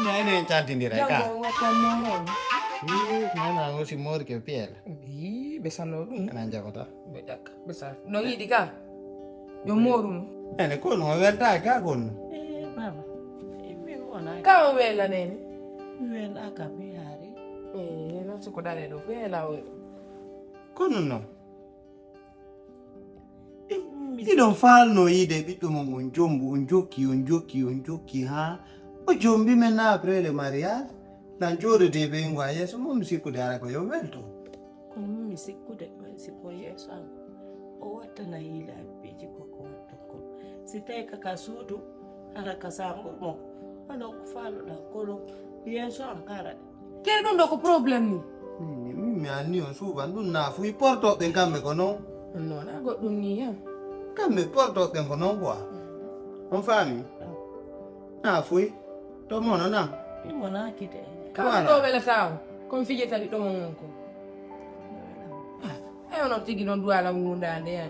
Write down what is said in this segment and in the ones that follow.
Nene encantindira eka. Jango watamoro. Nana ngosi mori ke piel. Bi besano dum. Nanja kota. Bedak besar. No yidi ka. Yo morum. Ene kono welta ka kono. Baba. Mi wona Ka o wela nene. wel aka mi hari. No se ko dale do wela o. Kono no. Ido fal no ide bitu mo unjombu unjoki ha. Ojombi mena après le mariage. Nanjore de bengwa yeso mo msiku dara ko yo welto. Kono mi sikude sipo Yesu angu. O wata na hila biji kwa wata ko. Siteka kasudu haraka sangu mo. Ano kufalo na kono Yesu ankara. Kere non do ko problem ni. Mi ani on suva ndun na fu porto ben kambe kono. No na go dum ni ya. Kambe porto ben kono kwa. On fami. Na fu to mono na. Mi wona kite. Ka do wela taw. Kom fije tali do mon ko. Ono tigi non duala munda ande ya.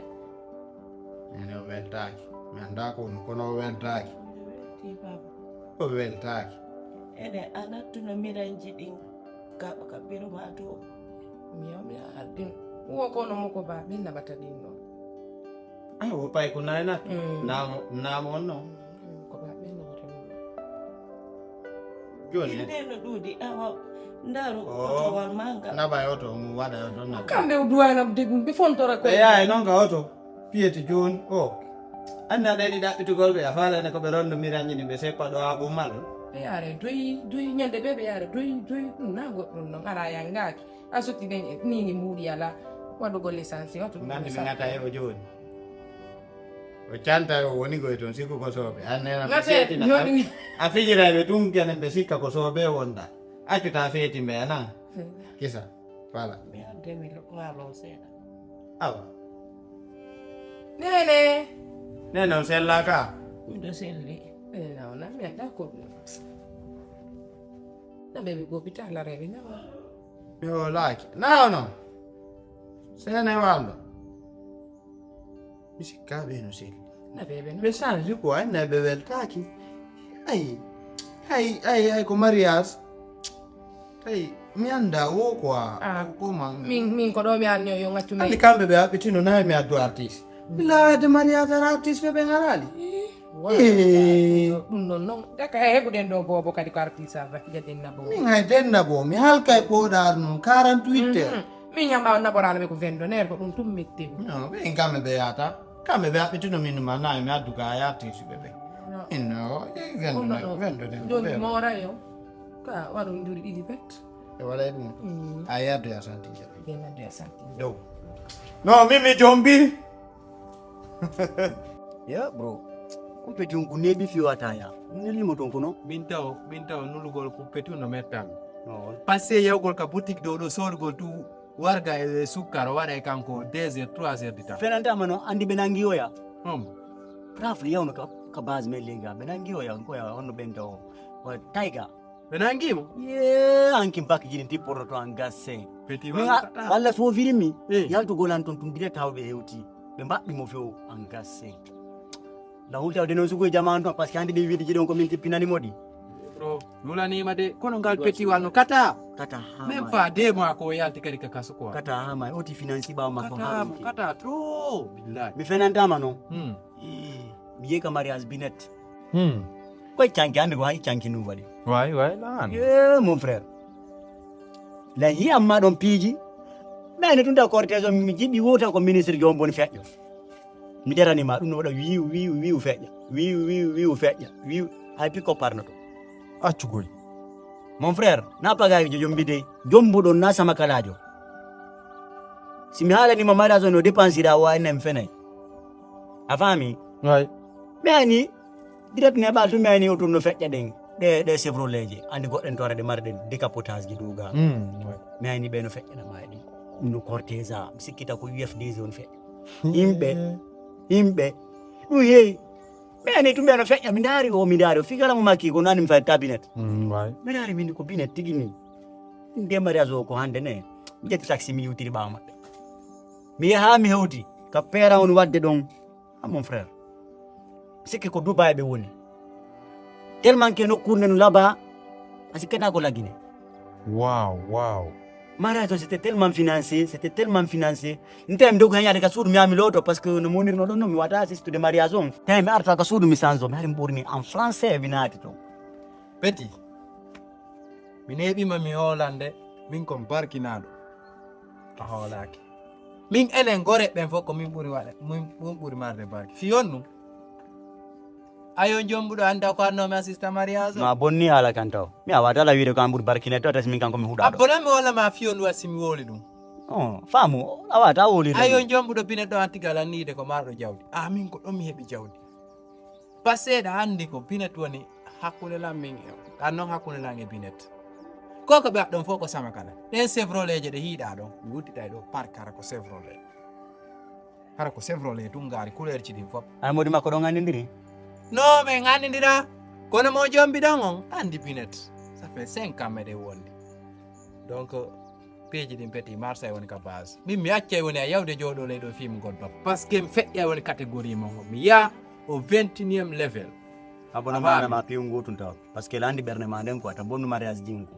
Ene weltaki. Mi anda kono weltaki. Ti baba. O weltaki. Ene anatuna miranji din ka biro mato. Mi adin. Wo ko no moko ba bin na batadin no. Wo pai kuna na. Na mo no. Ko ba bin na batadin. Joni. Ndeno dudi awa ndaro oto wal manga. Na ba yoto mu wada yoto na. Kambe uduala degum be fontora ko. Ya non ka oto. Pieti June. Oh. Anna dai da pitu golbe afala ne ko be rondo miranji ni be sepa do abu mal. Yare doi nyande bebe yare doi na go no ngara yangaki asuti nini muri ala wado go lisansi watu Ngani mingata yego June. O chanta yo woni go eton siku ko sobe. Anena ngate yoni afijira be tungia ne besika ko sobe wonda. Achu ta feti me na. Kisa. Wala. Mi andemi lo ngalo sena. Awa. nene on sella ka. Mi do selli. na mi ada ko na bebe go pitala revi na Yo like. No. Sene wallo. Misi ka beno sil. na bebe no Besan siku ay na bebel taki. Ay ko Marias. Ay mi anda wo kwa. Ko man. min ko do mi anyo yo ngatu Ali me kambe be apitino na mi adu artist. La de Marias artist be bengarali. non daka hego den do bobo kadi ko artista ba den na bo Mi ngai denna bo mi halka ko dar no 48. mi nyamba na borana be ko vendo ner ko dum tum metti No, be kambe be ata. Kambe be apitino min ma na mi adu ka ya artist be be. No, vendo den. do mi mora yo ka waru nduri didi bet E wala dum. Ayado ya santi. ben na de santi Do. No, mimi jombi. Yeah, bro. Kumpe jungu nebi fi wataya. Nili motonkono. Bintao nulugol ku petu no metam. No. Passe yawgol ka boutique do sorgol tu warga e sukkar wara kanko 2 heures 3 heures dita. Fenanta mano andi benangiyo ya. Rafli ya ka baz melenga benangiyo ya ko ya ono bento. Wa tiger. Benangimo? Yeah, anki mpaki jini tipo roto angase. Peti Wala so virimi. Yalto golan ton direct hawbe hewti. Be mbabbi mo few angase. La hulta de no sugo jamanto parce que andi de wiide jidon ko minti pinani modi. Bro, lula ni made kono ngal peti wal no kata. Kata hama. Même pas 2 mois ko yalti kadi ka kasuko. Kata hama oti financi ba ma ko hama. Kata trop billahi. Mi fenanta mano. Mi yeka mariage binet. Ko chanki andi ko hay chanki nu wadi. Ouais, lan. Yeah, mon frère. La hi amma don piji. Mais ne tunda cortège mi jibi wota ko ministre jombon feddo. Mi derani ma dum no wada wiu fedda. Wiu fedda. Wiu hay piko parno to. Achugoy. Mon frère, na paga jombi de jombudo na sama kalajo. Si mi hala ni mamada zo no dépense da wa nem fenay. Afami? Ouais. Mais direct ne ba to mais ni otum no fedda den. De Chevrolet andi godden tore de marden décapotage gi duga. Ouais. Mais ni beno fedda na maadi. No cortège sikita ko UFD zone fedda. Himbe uye mene tumbe no fenya mindari fikala mu maki ko nani mfa cabinet ouais mindari mindi ko binet tigini nde mariage ko hande ne jet taxi mi yutiri ba mabbe mi ha mi hewti ka pera on wadde don mon frère c'est que ko Dubai be woni tellement que no kurne no laba Parce que la Guinée. Wow. Mariage, c'était tellement financé. Nous avons dit que nous avons mis l'autre parce que nous avons dit que nous avons assisté de mariage. Nous avons dit que en français. Petit. Minebi ma mi Hollande min kon barkinado a holaki min enen gore ben fo ko min buri wade min buri marde barki fi yonnu ayo jombudo anda ko anno mi assista mariage Ma bonni ala kanto mi awata la wiide ko ambur barkine to tas min kanko mi huda abona mi wala ma fi yonnu wasimi woli dum famu awata woli ayo jombudo bine do antigala niide ko mardo jawdi min ko don mi hebi jawdi paseda andi ko binet woni hakkunde lam min anno hakkunde lange binet koko be don foko sama kala den Chevrolet je de hiida don wuttita do park kara ko Chevrolet kara ko Chevrolet tungari couleur ci din fop amodi makko do ngandindiri no me ngandindira kono mo jombi dangon andi binet ça fait 5 ans me de wondi donc peji din petit Marseille woni ka base mi accay woni a yawde jodo le do film goddo parce que feƴƴa woni catégorie mo mi ya au 21e level abonnement ma piu ngotun taw parce que landi berne ma den ko ta bonu mariage jinko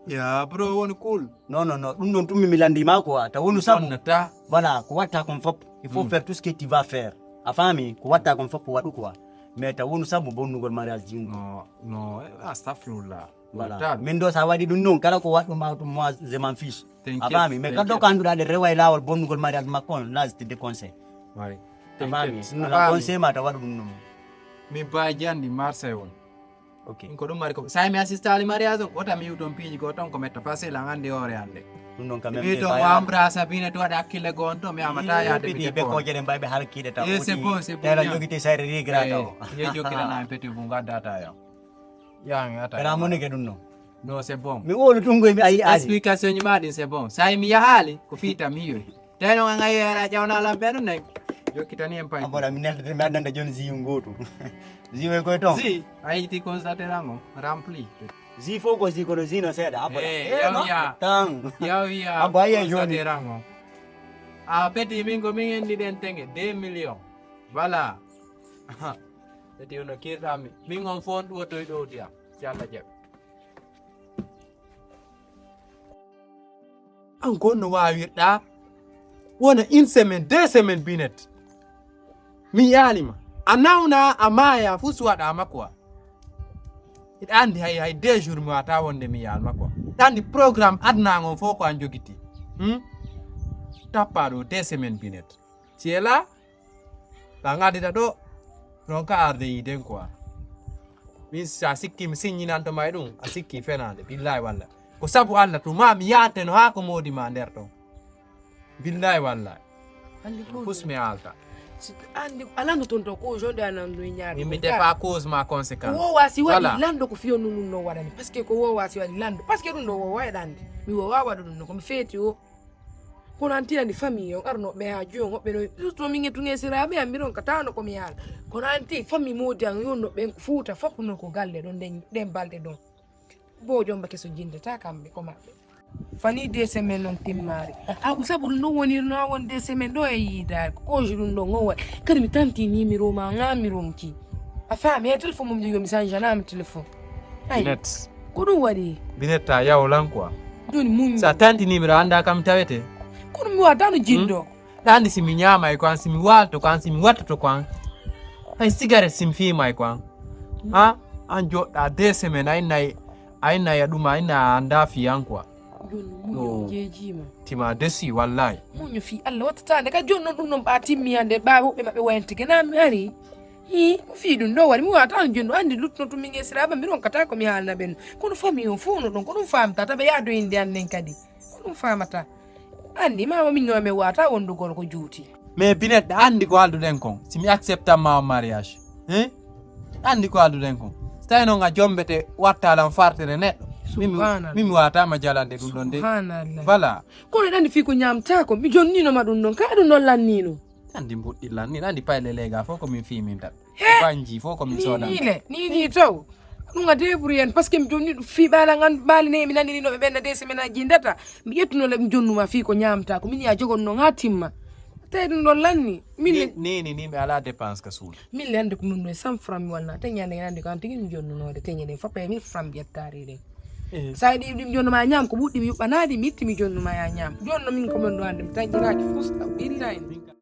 ya bro woni cool non dum don tummi mi landi ma ko ta wonu sabu ta voilà ko watta kon fop il faut faire tout ce que tu vas faire a fami ko watta kon fop wadu quoi mais ta wonu sabu bonu gol mariage jinko non astaghfirullah voilà min do sa wadi dum non kala ko wadu ma to moi je m'en fiche a fami mais quand on doit de reway lawol bonu gol mariage makon là c'était des conseils oui a fami la conseil ma ta wadu dum non mi bajandi Marseille won ok ko dum mari ko sai mi assista ali mariage o ta mi yuton piiji ko ton ko metta passé la ngande ore ande dum non quand même mi to embrassa bine to da akille gon to mi amata yaade bi be ko jeden baybe halkide ta c'est bon tera jogiti sayre regrata ye jokira na petit bu gadata yo yang ata era monike dum non c'est bon mi wolu tungo mi ayi explication ni madi c'est bon sai mi ya hali ko fita mi yo teno ngai era jawna la benu nek jokitani empay abora mi nelde mi adanda jon zi ngoto zi we ko ton zi aiti constater rango rempli zi foko zi ko zino seda abora ya tang ya abaya joni rango petit mingo mingen di den tenge 2 millions voilà jadi ono kirami mingon fond woto do dia jalla jeb an gonno wawirda wona une semaine 2 semaines binet mi yalima anawna amaya fuswada makwa it andi hay 2 jours mi wata wonde mi yal makwa tandi programme adna ngon foko an jogiti tapado 2 semaines binet tiela la ngadita do non ka arde yiden quoi mi sa sikki mi signinan to may dum a sikki fenande billahi walla ko sabu Allah to ma mi yate no ha ko modi ma nder to billahi wallahi andi ko pusmi alta andi alando tonto ko jonde anando nyaade mi defa cause ma conséquence wo wasi wadi lando ko fiyo nunu no wadani parce que ko wo wasi wadi lando parce que dum do wo wadandi mi wo wawado dum ko mi feti o kono antina ni famille on arno be ha jongo be no to mi ngetu ngesira be amiron katano ko mi yala kono anti famille modi an yonno be fuuta fop no ko galle don den balde don bo jomba keso jinde ta kambe ko mabbe fani 2 semaines non timmari ko sabu no woni no won 2 semaines do e yida ko jurun do ngowa kadi mi tanti ni mi roma ngamirom ki a fami e telephone mum jogi mi sanja na mi telephone ay net ko dum wadi bineta yawlan quoi doni mum sa tanti ni mi anda kam tawete kono mi wadano jindo dandi simi nyama e kwan simi walto kwan simi watato kwan ay cigarette simi fi mai kwan an joɗɗa 2 semaines ayna ya ɗum ayna anda fiyan quoi no jejima tima desi wallahi munyo fi Allah wattande ka jonno ɗum non ɓa timmi hande ɓa woɓɓe maɓɓe wayntike na mi ari fi ɗum ɗo waɗi mi watan jonno andi lutno to min gesiraɓe mi ronkata ko mi haalna ɓen kono famille on fof no ɗon ko ɗum famta taɓe yaadoyinde annen kadi ko ɗum famata andi mama min no me wata wondugol ko juuti mais binet andi ko alduɗen kon simi accepta ma mariage andi ko alduɗen kon stayno nga jombete wattalan fartere neɗɗo mimi watama jalande ɗum ɗon de voilà kono ɗandi fi ko ñamta ko mi jonnino ɗum ɗon ka ɗum ɗon lannino andi mbuɗɗi lannino andi payle lega fof komin fimin tan banji fof komin sodan ni taw ɗum a débrouille en parce que mi jonni fi ɓala gan ɓaaline mi nandirino ɓe ɓenna 2 semaines aji jindata mi ƴettunola mi jonnuma fi ko ñamta ko min ya jogonno ha timma tawi ɗum ɗon lanni nini mi ala dépense ka suuɗa min le hande ko min ɗo 100 francs mi walna tawi ñande hande ko an tigui mi jonnunode teñe ɗen foppa 1000 francs mi ƴettari ɗen sa di jonno ma nyam ko buddi mi yubanadi mi itti mi jonno ma ya nyam jonno min ko mon do ande mi tanjiraaki fusta billahi